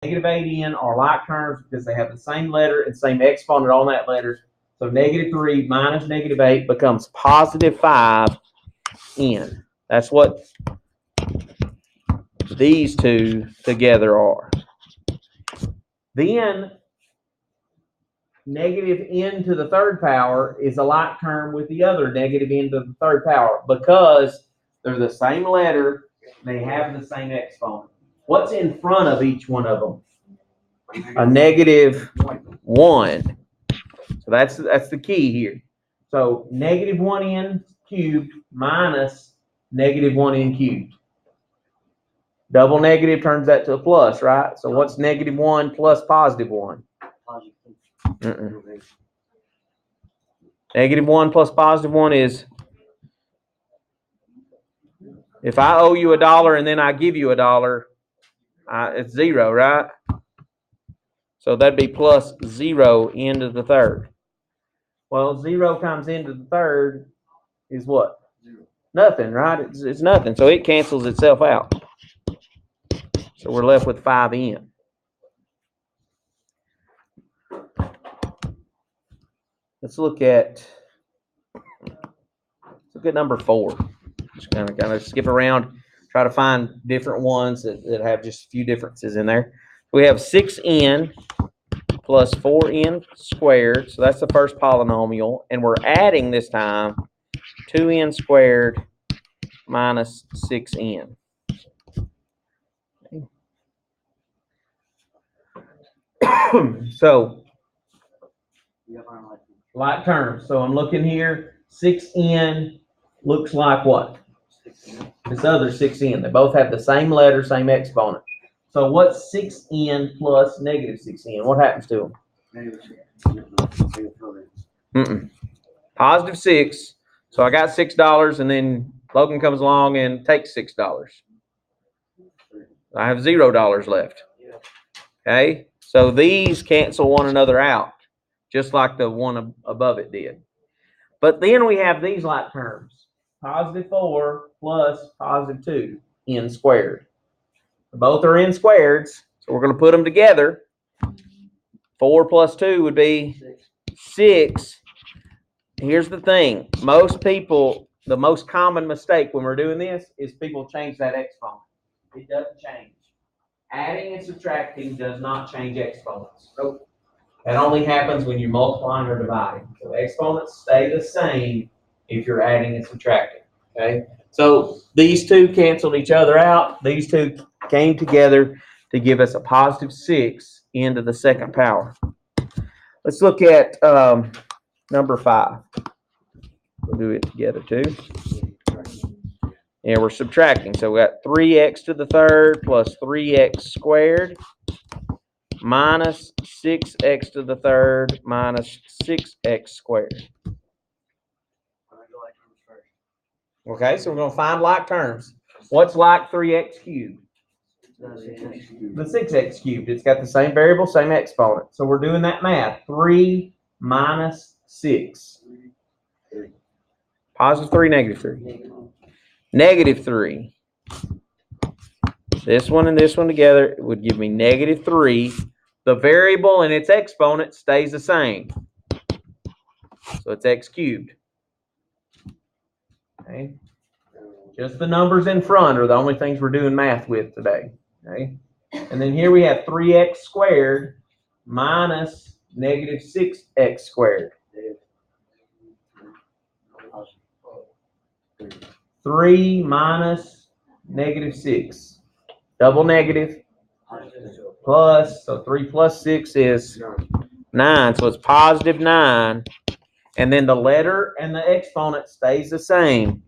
negative 8n are like terms because they have the same letter and same exponent on that letter. So negative 3 minus negative 8 becomes positive 5n. That's what these two together are. Then negative n to the third power is a like term with the other negative n to the third power because they're the same letter, they have the same exponent. What's in front of each one of them? A negative 1. So that's the key here. So negative 1n cubed minus negative 1n cubed. Double negative turns that to a plus, right? So what's negative 1 plus positive 1? Negative 1 plus positive 1 is, if I owe you $1 and then I give you $1, it's 0, right? So that'd be plus 0 into the third. Well, 0 times into the third is what? Nothing, right? It's nothing. So it cancels itself out. So we're left with 5n. Let's look at number 4. Just kind of skip around, try to find different ones that have just a few differences in there. We have 6n plus 4n squared. So that's the first polynomial. And we're adding this time 2n squared minus 6n. So, like terms. So I'm looking here. 6n looks like what? This other 6n. They both have the same letter, same exponent. So what's 6n plus negative 6n? What happens to them? Positive 6. So I got $6, and then Logan comes along and takes $6. I have $0 left. Okay? So these cancel one another out, just like the one above it did. But then we have these like terms. Positive 4 plus positive 2, n squared. Both are n squareds, so we're going to put them together. 4 plus 2 would be 6. Here's the thing. Most people, the most common mistake when we're doing this is people change that exponent. It doesn't change. Adding and subtracting does not change exponents. Nope. That only happens when you're multiplying or dividing. So exponents stay the same if you're adding and subtracting. Okay? So these two canceled each other out. These two came together to give us a positive 6 into the second power. Let's look at number 5. We'll do it together too. And we're subtracting. So we got 3x to the third plus 3x squared minus 6x to the third minus 6x squared. Okay, so we're going to find like terms. What's like 3x cubed? The 6x cubed. It's got the same variable, same exponent. So we're doing that math. 3 minus 6. Positive 3, negative 3. Negative 3. This one and this one together would give me negative 3. The variable and its exponent stays the same. So it's x cubed. Okay. Just the numbers in front are the only things we're doing math with today. Okay. And then here we have 3x squared minus negative 6x squared. 3 minus negative 6. Double negative plus, so 3 plus 6 is 9. So it's positive 9. And then the letter and the exponent stays the same.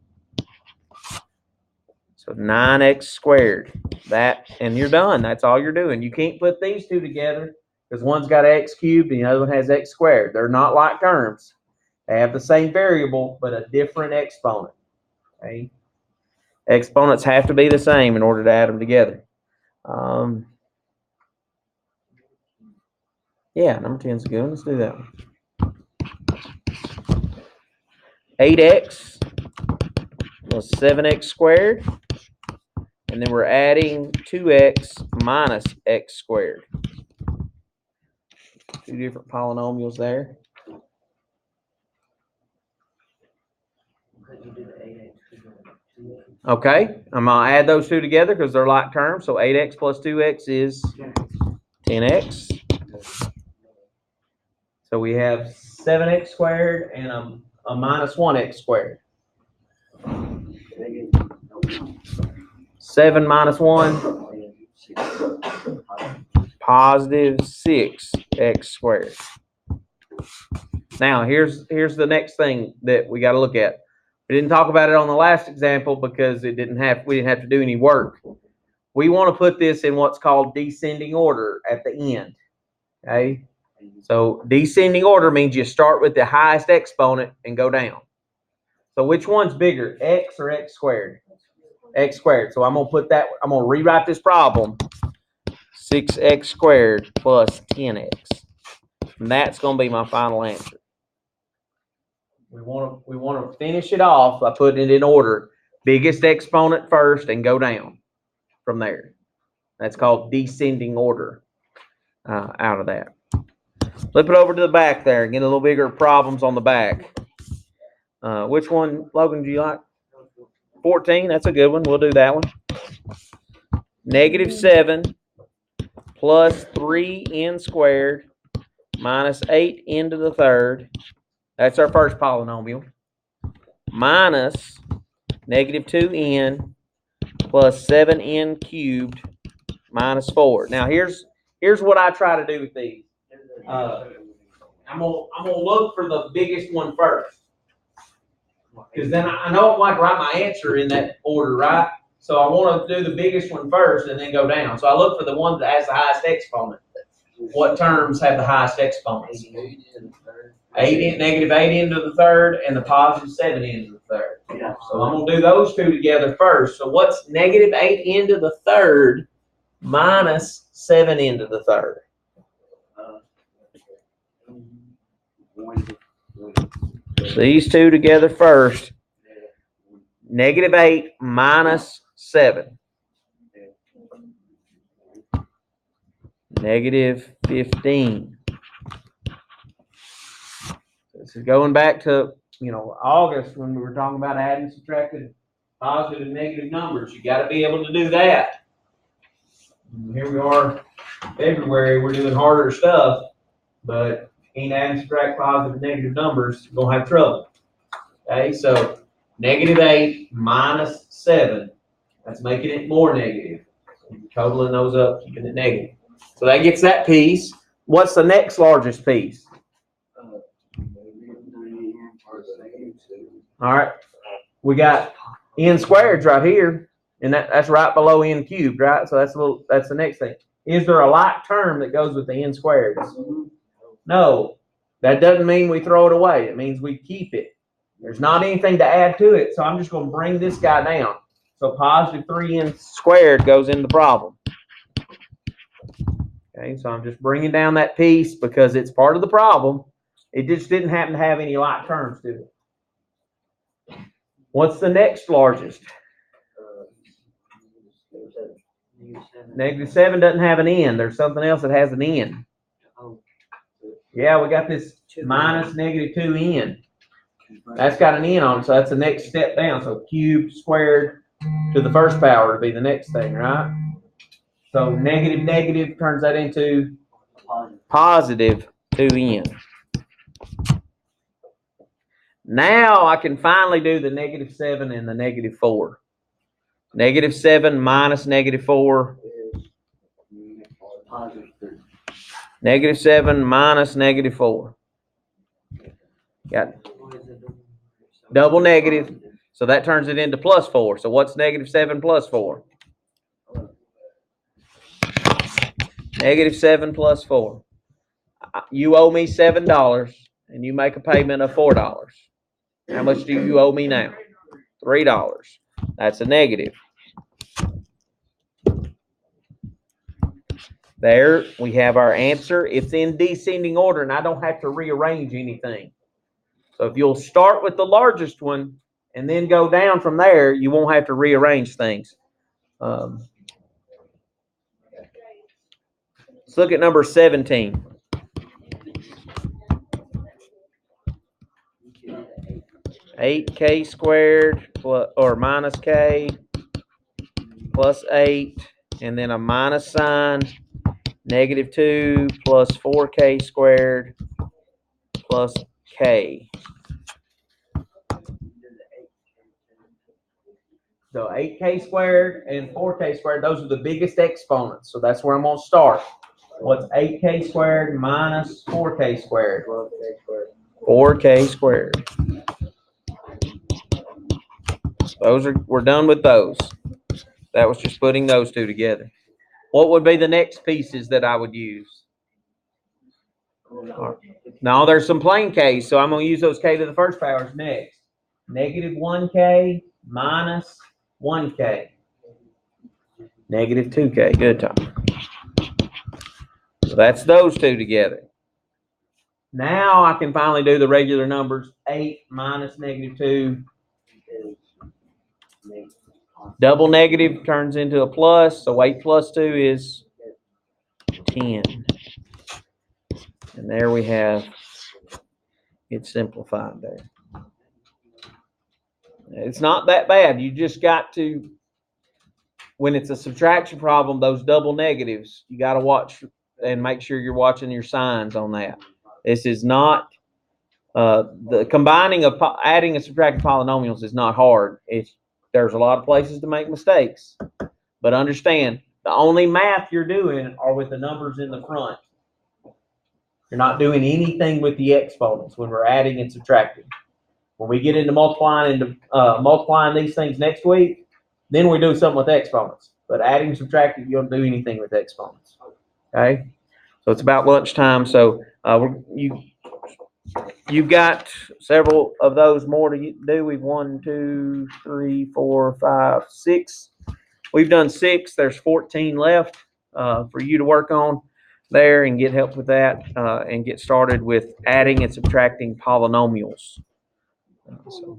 So 9x squared. That, and you're done. That's all you're doing. You can't put these two together because one's got x cubed and the other one has x squared. They're not like terms. They have the same variable, but a different exponent. Okay? Exponents have to be the same in order to add them together. Yeah, number 10 is a good one. Let's do that one. 8x plus 7x squared. And then we're adding 2x minus x squared. Two different polynomials there. Okay, I'm going to add those two together because they're like terms. So 8x plus 2x is 10x. So we have 7x squared and a minus 1x squared. 7 minus 1, positive 6x squared. Now, here's the next thing that we got to look at. We didn't talk about it on the last example because we didn't have to do any work. We want to put this in what's called descending order at the end. Okay? So descending order means you start with the highest exponent and go down. So which one's bigger, x or x squared? X squared. So I'm going to rewrite this problem. 6x squared plus 10x. And that's going to be my final answer. We want to finish it off by putting it in order. Biggest exponent first and go down from there. That's called descending order out of that. Flip it over to the back there and get a little bigger problems on the back. Which one, Logan, do you like? 14, that's a good one. We'll do that one. Negative 7 plus 3n squared minus 8n to the third. That's our first polynomial. Minus negative 2n plus 7n cubed minus 4. Now here's what I try to do with these. I'm gonna look for the biggest one first, because then I know I want to write my answer in that order, right? So I want to do the biggest one first and then go down. So I look for the one that has the highest exponent. What terms have the highest exponents? Negative 8n to the third and the positive 7n to the third. So I'm going to do those two together first. So what's negative 8n to the third minus 7n to the third? So these two together first. Negative 8 minus 7. Negative 15. This is going back to, August when we were talking about adding, subtracting positive and negative numbers. You got to be able to do that. And here we are, February. We're doing harder stuff, but if you can't add and subtract positive and negative numbers, you're going to have trouble. Okay, so negative 8 minus 7. That's making it more negative. So totaling those up, keeping it negative. So that gets that piece. What's the next largest piece? All right, we got n squareds right here, and that's right below n cubed, right? So that's the next thing. Is there a like term that goes with the n squareds? No, that doesn't mean we throw it away. It means we keep it. There's not anything to add to it, so I'm just going to bring this guy down. So positive 3n squared goes in the problem. Okay, so I'm just bringing down that piece because it's part of the problem. It just didn't happen to have any like terms to it. What's the next largest? Negative 7 doesn't have an n. There's something else that has an n. Yeah, we got this minus negative 2n. That's got an n on it, so that's the next step down. So cubed squared to the first power would be the next thing, right? So negative negative turns that into positive 2n. Now I can finally do the negative 7 and the negative 4. Negative 7 minus negative 4. Negative 7 minus negative 4. Got double negative. So that turns it into plus 4. So what's negative 7 plus 4? Negative 7 plus 4. You owe me $7 and you make a payment of $4. How much do you owe me now? $3. That's a negative. There we have our answer. It's in descending order, and I don't have to rearrange anything. So if you'll start with the largest one and then go down from there, you won't have to rearrange things. Let's look at number 17. Eight k squared plus, or minus k plus 8, and then a minus sign, negative 2 plus 4k squared plus k. So 8k squared and 4k squared, those are the biggest exponents. So that's where I'm going to start. What's 8k squared minus 4k squared? 4k squared. We're done with those. That was just putting those two together. What would be the next pieces that I would use? Now there's some plain k's, so I'm going to use those k to the first powers next. Negative 1k minus 1k. Negative 2k. Good time. So that's those two together. Now I can finally do the regular numbers. 8 minus negative 2. Double negative turns into a plus, so 8 plus 2 is 10. And there we have it simplified there. It's not that bad. You just got to, when it's a subtraction problem, those double negatives, you got to watch and make sure you're watching your signs on that. This is not, the combining of adding and subtracting polynomials is not hard. There's a lot of places to make mistakes. But understand, the only math you're doing are with the numbers in the front. You're not doing anything with the exponents when we're adding and subtracting. When we get into multiplying these things next week, then we do something with exponents. But adding and subtracting, you don't do anything with exponents. Okay? So it's about lunchtime. So you've got several of those more to do. We've 1, 2, 3, 4, 5, 6. We've done 6. There's 14 left for you to work on there and get help with that and get started with adding and subtracting polynomials. So.